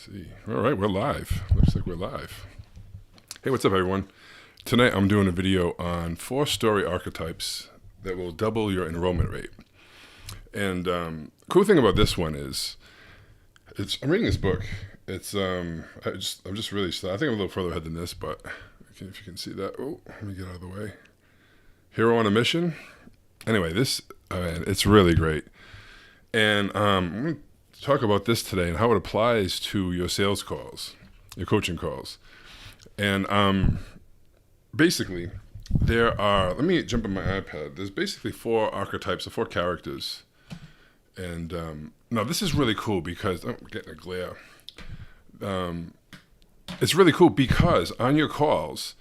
See. All right, we're live. Looks like we're live. Hey, what's up, everyone? Tonight I'm doing a video on 4-story archetypes that will double your enrollment rate. And cool thing about this one is, I'm reading this book. I'm just really slow. I think I'm a little further ahead than this, but if you can see that. Oh, let me get out of the way. Hero on a Mission. Anyway, it's really great. And I'm going to talk about this today and how it applies to your sales calls, your coaching calls. And basically, let me jump on my iPad. There's basically 4 archetypes or 4 characters. And now this is really cool because, I'm getting a glare. It's really cool because on your calls,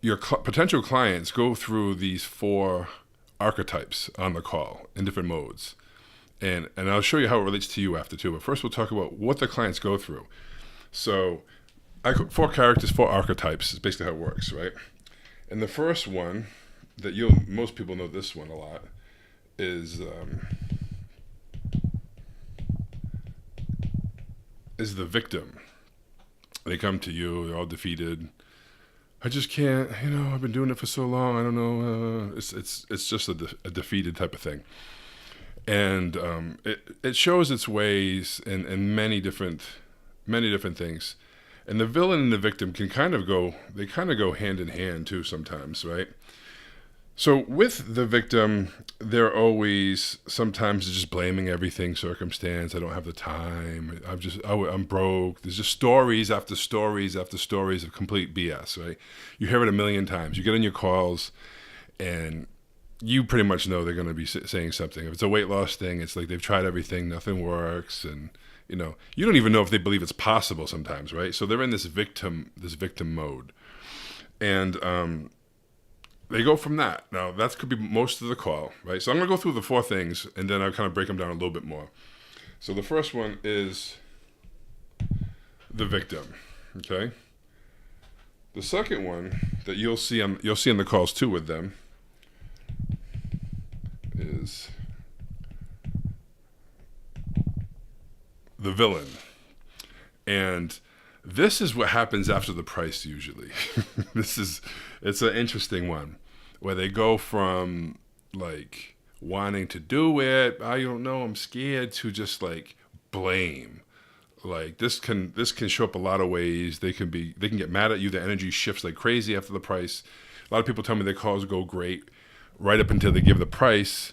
your potential clients go through these 4 archetypes on the call in different modes. And I'll show you how it relates to you after too. But first we'll talk about what the clients go through. So 4 characters, 4 archetypes is basically how it works, right? And the first one that most people know this one a lot is the victim. They come to you, they're all defeated. I just can't, I've been doing it for so long. I don't know. It's just a defeated type of thing. And it shows its ways in many different things. And the villain and the victim can kind of go hand in hand too sometimes, right? So with the victim, they're always sometimes just blaming everything, circumstance. I don't have the time. I'm broke. There's just stories after stories after stories of complete BS, right? You hear it a million times. You get on your calls and you pretty much know they're going to be saying something. If it's a weight loss thing, it's like they've tried everything, nothing works. And, you don't even know if they believe it's possible sometimes, right? So they're in this victim mode. And, they go from that. Now, that could be most of the call, right? So I'm going to go through the 4 things, and then I'll kind of break them down a little bit more. So the first one is the victim, okay? The second one that you'll see on the calls too with them is the villain. And this is what happens after the price usually. It's an interesting one where they go from like wanting to do it, I don't know, I'm scared, to just like blame. Like this can show up a lot of ways. They can get mad at you. The energy shifts like crazy after the price. A lot of people tell me their calls go great right up until they give the price.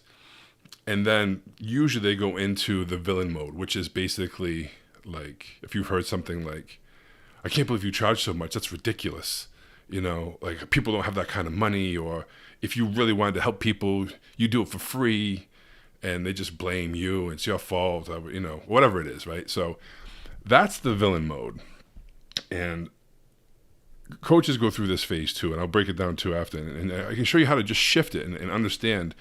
And then usually they go into the villain mode, which is basically like, if you've heard something like, I can't believe you charge so much. That's ridiculous. Like people don't have that kind of money. Or if you really wanted to help people, you do it for free, and they just blame you. It's your fault. Whatever it is, right? So that's the villain mode. And coaches go through this phase too, and I'll break it down too after. And I can show you how to just shift it and understand.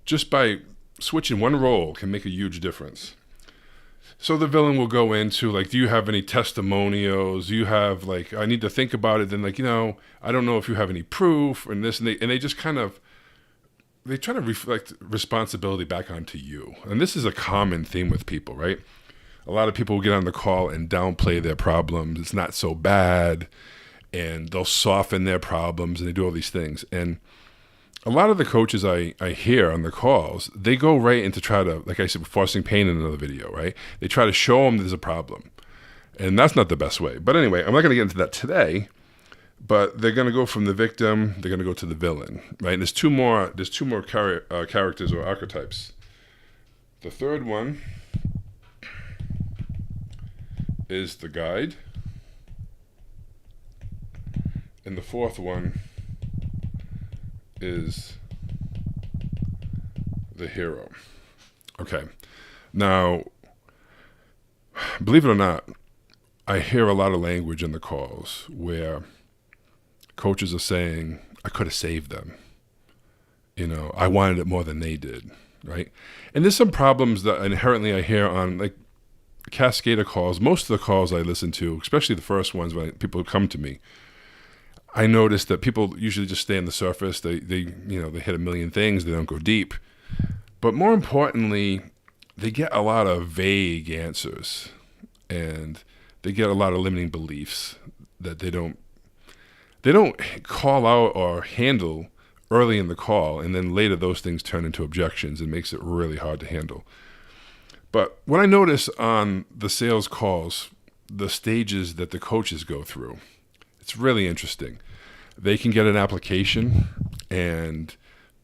Just by switching one role can make a huge difference. So the villain will go into like, do you have any testimonials? Do you have like, I need to think about it. Then like, I don't know if you have any proof and this, and they just they try to reflect responsibility back onto you. And this is a common theme with people, right? A lot of people will get on the call and downplay their problems. It's not so bad. And they'll soften their problems and they do all these things. And a lot of the coaches I hear on the calls, they go right into try to, like I said, forcing pain in another video, right? They try to show them there's a problem. And that's not the best way. But anyway, I'm not going to get into that today, but they're going to go from the victim, they're going to go to the villain, right? And there's two more characters or archetypes. The third one is the guide. And the fourth one is the hero. Okay. Now, believe it or not, I hear a lot of language in the calls where coaches are saying, I could have saved them. I wanted it more than they did, right? And there's some problems that inherently I hear on like Cascada calls. Most of the calls I listen to, especially the first ones when people come to me, I notice that people usually just stay on the surface. They hit a million things. They don't go deep. But more importantly, they get a lot of vague answers. and they get a lot of limiting beliefs that they don't call out or handle early in the call, and then later those things turn into objections and makes it really hard to handle. But what I notice on the sales calls, the stages that the coaches go through, it's really interesting. They can get an application and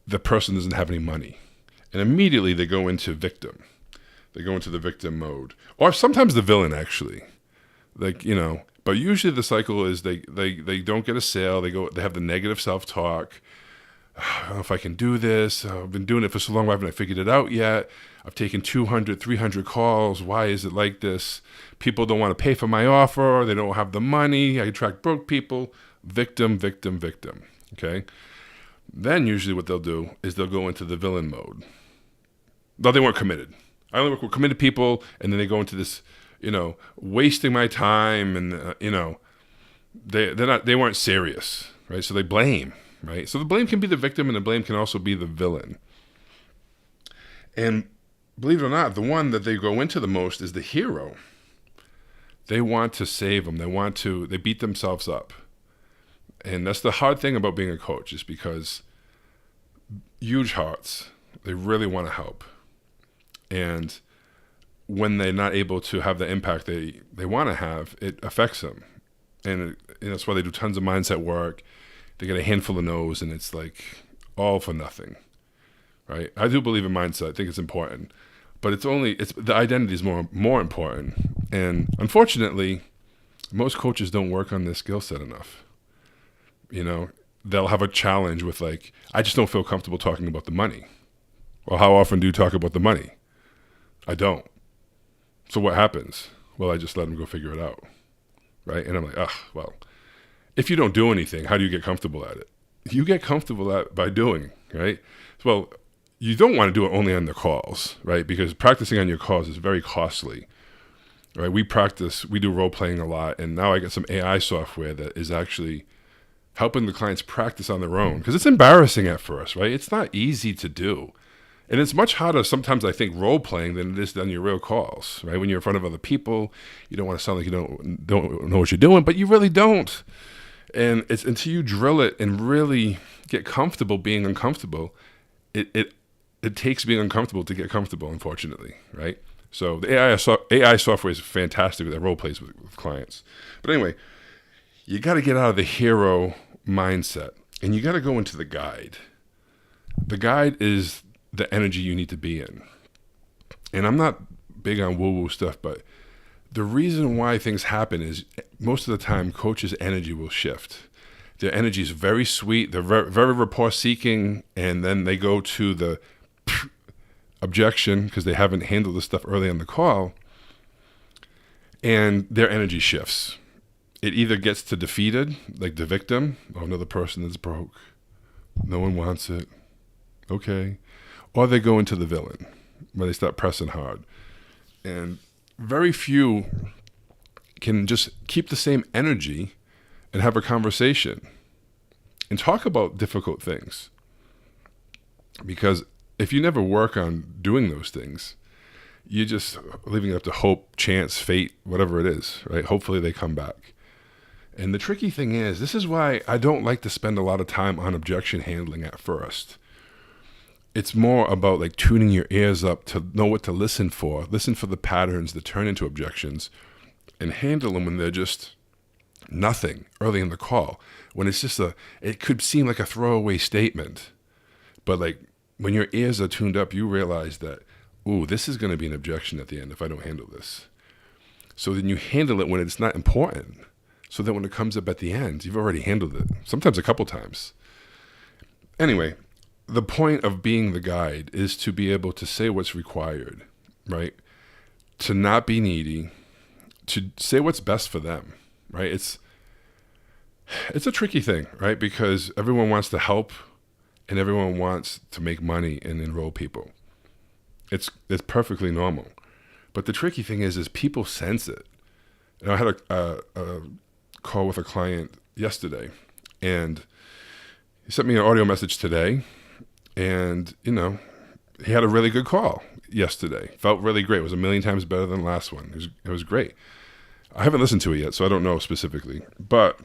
the person doesn't have any money. And immediately they go into victim. They go into the victim mode. Or sometimes the villain, actually. Like, but usually the cycle is they don't get a sale. They have the negative self-talk. I don't know if I can do this. I've been doing it for so long. Why haven't I figured it out yet? I've taken 200, 300 calls. Why is it like this? People don't want to pay for my offer. They don't have the money. I attract broke people. Victim, victim, victim. Okay? Then usually what they'll do is they'll go into the villain mode. No, they weren't committed. I only work with committed people, and then they go into this, wasting my time, and they weren't serious, right? So they blame, right? So the blame can be the victim, and the blame can also be the villain. And believe it or not, the one that they go into the most is the hero. They want to save them. They beat themselves up. And that's the hard thing about being a coach, is because huge hearts, they really want to help. And when they're not able to have the impact they want to have, it affects them. And that's why they do tons of mindset work. They get a handful of no's, and it's like all for nothing, right? I do believe in mindset. I think it's important. But the identity is more important. And unfortunately, most coaches don't work on their skill set enough. They'll have a challenge with like, I just don't feel comfortable talking about the money. Well, how often do you talk about the money? I don't. So what happens? Well, I just let them go figure it out, right? And I'm like, well, if you don't do anything, how do you get comfortable at it? You get comfortable at by doing, right? Well, you don't want to do it only on the calls, right? Because practicing on your calls is very costly, right? We do role playing a lot, and now I got some AI software that is actually helping the clients practice on their own, because it's embarrassing at first, right? It's not easy to do. And it's much harder sometimes, I think, role playing than it is on your real calls, right? When you're in front of other people, you don't want to sound like you don't know what you're doing, but you really don't. And it's until you drill it and really get comfortable being uncomfortable, it takes being uncomfortable to get comfortable, unfortunately, right? So the AI software is fantastic with that role plays with clients. But anyway, you got to get out of the hero mindset, and you got to go into the guide. The guide is the energy you need to be in. And I'm not big on woo-woo stuff, but the reason why things happen is most of the time coaches' energy will shift. Their energy is very sweet. They're very, very rapport-seeking, and then they go to the objection because they haven't handled the stuff early in the call, and their energy shifts. It either gets to defeated, like the victim, another person that's broke. No one wants it. Okay. Or they go into the villain, where they start pressing hard. And very few can just keep the same energy and have a conversation and talk about difficult things. Because if you never work on doing those things, you're just leaving it up to hope, chance, fate, whatever it is, right? Hopefully they come back. And the tricky thing is, this is why I don't like to spend a lot of time on objection handling at first. It's more about like tuning your ears up to know what to listen for the patterns that turn into objections, and handle them when they're just nothing early in the call. When it's just it could seem like a throwaway statement, but like when your ears are tuned up, you realize that, this is going to be an objection at the end if I don't handle this. So then you handle it when it's not important, so that when it comes up at the end, you've already handled it, sometimes a couple times. Anyway, the point of being the guide is to be able to say what's required, right? To not be needy, to say what's best for them, right? It's a tricky thing, right? Because everyone wants to help and everyone wants to make money and enroll people. It's perfectly normal. But the tricky thing is people sense it. And I had a call with a client yesterday, and he sent me an audio message today. And, he had a really good call. yesterday. Felt really great. It was a million times better than the last one. It was great. I haven't listened to it yet, so I don't know specifically. But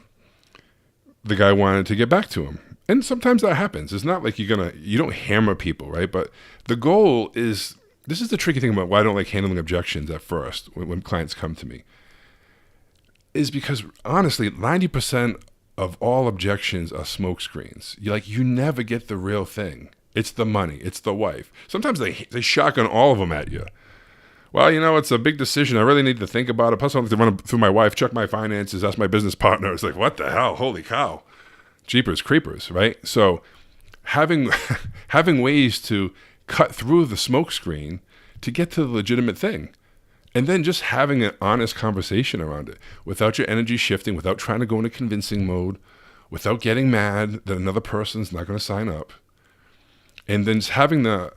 the guy wanted to get back to him. And sometimes that happens. It's not like you don't hammer people, right? But the goal is, this is the tricky thing about why I don't like handling objections at first when clients come to me, is because honestly, 90% of all objections are smoke screens. You never get the real thing. It's the money. It's the wife. Sometimes they shotgun all of them at you. Well, it's a big decision. I really need to think about it. Plus, I have to run it through my wife, check my finances, ask my business partner. It's like, what the hell? Holy cow. Jeepers creepers, right? So having ways to cut through the smoke screen to get to the legitimate thing. And then just having an honest conversation around it without your energy shifting, without trying to go into convincing mode, without getting mad that another person's not going to sign up. And then just having the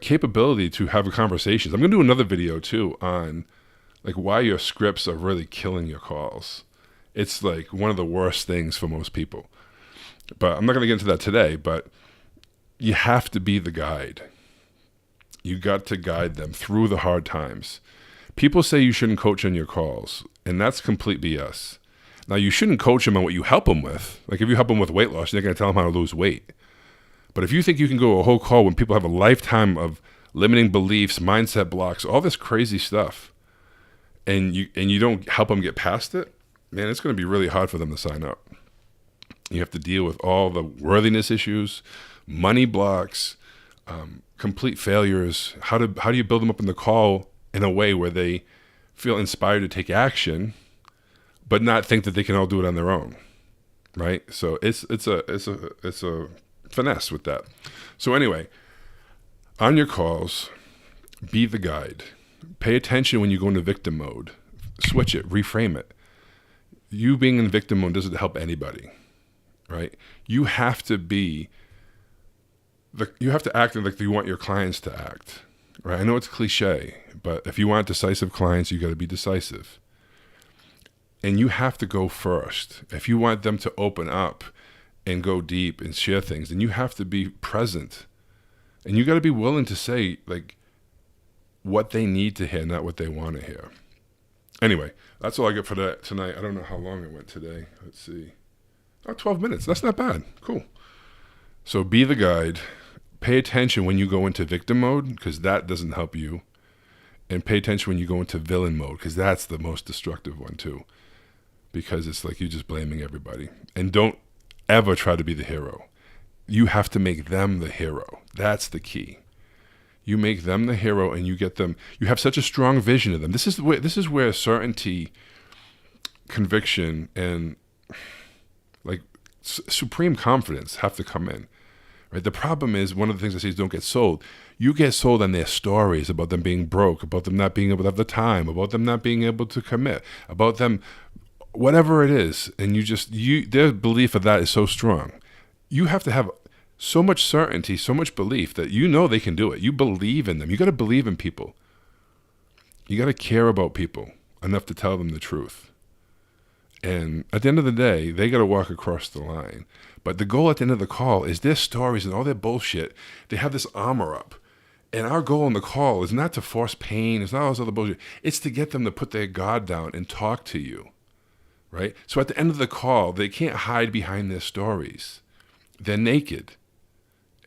capability to have conversations. I'm going to do another video too on like why your scripts are really killing your calls. It's like one of the worst things for most people. But I'm not going to get into that today, but you have to be the guide. You got to guide them through the hard times. People say you shouldn't coach on your calls, and that's complete BS. Now, you shouldn't coach them on what you help them with. Like if you help them with weight loss, you're not going to tell them how to lose weight. But if you think you can go a whole call when people have a lifetime of limiting beliefs, mindset blocks, all this crazy stuff, and you don't help them get past it, man, it's going to be really hard for them to sign up. You have to deal with all the worthiness issues, money blocks, complete failures. How do you build them up in the call in a way where they feel inspired to take action, but not think that they can all do it on their own, right? So it's a finesse with that. So anyway, on your calls, be the guide. Pay attention when you go into victim mode. Switch it, reframe it. You being in victim mode doesn't help anybody, right? You have to act like you want your clients to act, right? I know it's cliche, but if you want decisive clients, you got to be decisive. And you have to go first. If you want them to open up and go deep and share things, then you have to be present. And you got to be willing to say like what they need to hear, not what they want to hear. Anyway, that's all I got for that tonight. I don't know how long it went today. Let's see. 12 minutes. That's not bad. Cool. So be the guide. Pay attention when you go into victim mode, because that doesn't help you. And pay attention when you go into villain mode, because that's the most destructive one too. Because it's like you're just blaming everybody. And don't ever try to be the hero. You have to make them the hero. That's the key. You make them the hero, and you get them. You have such a strong vision of them. This is where certainty, conviction, and like supreme confidence have to come in. Right? The problem is, one of the things I say is don't get sold. You get sold on their stories about them being broke, about them not being able to have the time, about them not being able to commit, about them, whatever it is, and their belief of that is so strong. You have to have so much certainty, so much belief that you know they can do it. You believe in them. You got to believe in people. You got to care about people enough to tell them the truth. And at the end of the day, they got to walk across the line. But the goal at the end of the call is their stories and all their bullshit. They have this armor up. And our goal in the call is not to force pain. It's not all this other bullshit. It's to get them to put their guard down and talk to you. Right? So at the end of the call, they can't hide behind their stories. They're naked.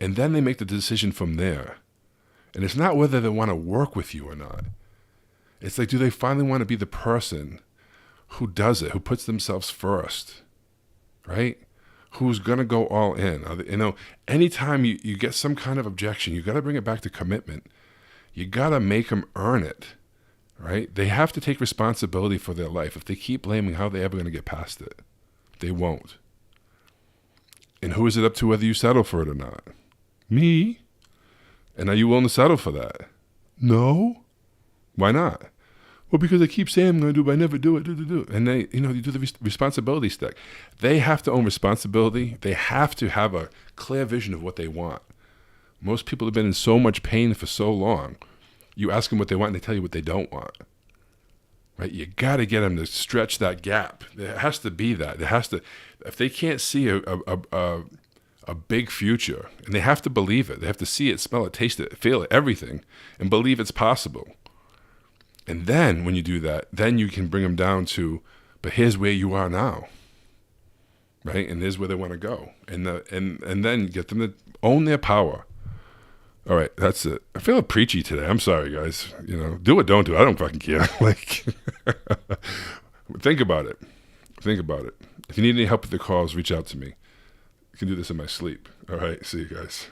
And then they make the decision from there. And it's not whether they want to work with you or not. It's like, do they finally want to be the person who does it, who puts themselves first, right? Who's going to go all in? Anytime you get some kind of objection, you got to bring it back to commitment. You got to make them earn it, right? They have to take responsibility for their life. If they keep blaming, how are they ever going to get past it? They won't. And who is it up to whether you settle for it or not? Me. And are you willing to settle for that? No. Why not? Well, because they keep saying I'm going to do it, but I never do it. And they, you do the responsibility stack. They have to own responsibility. They have to have a clear vision of what they want. Most people have been in so much pain for so long. You ask them what they want, and they tell you what they don't want. Right? You got to get them to stretch that gap. There has to be that. There has to. If they can't see a a big future, and they have to believe it. They have to see it, smell it, taste it, feel it, everything, and believe it's possible. And then when you do that, then you can bring them down to, but here's where you are now, right? And here's where they want to go. And then get them to own their power. All right, that's it. I feel preachy today. I'm sorry, guys. Do it, don't do it. I don't fucking care. Like, think about it. Think about it. If you need any help with the calls, reach out to me. I can do this in my sleep. All right, see you guys.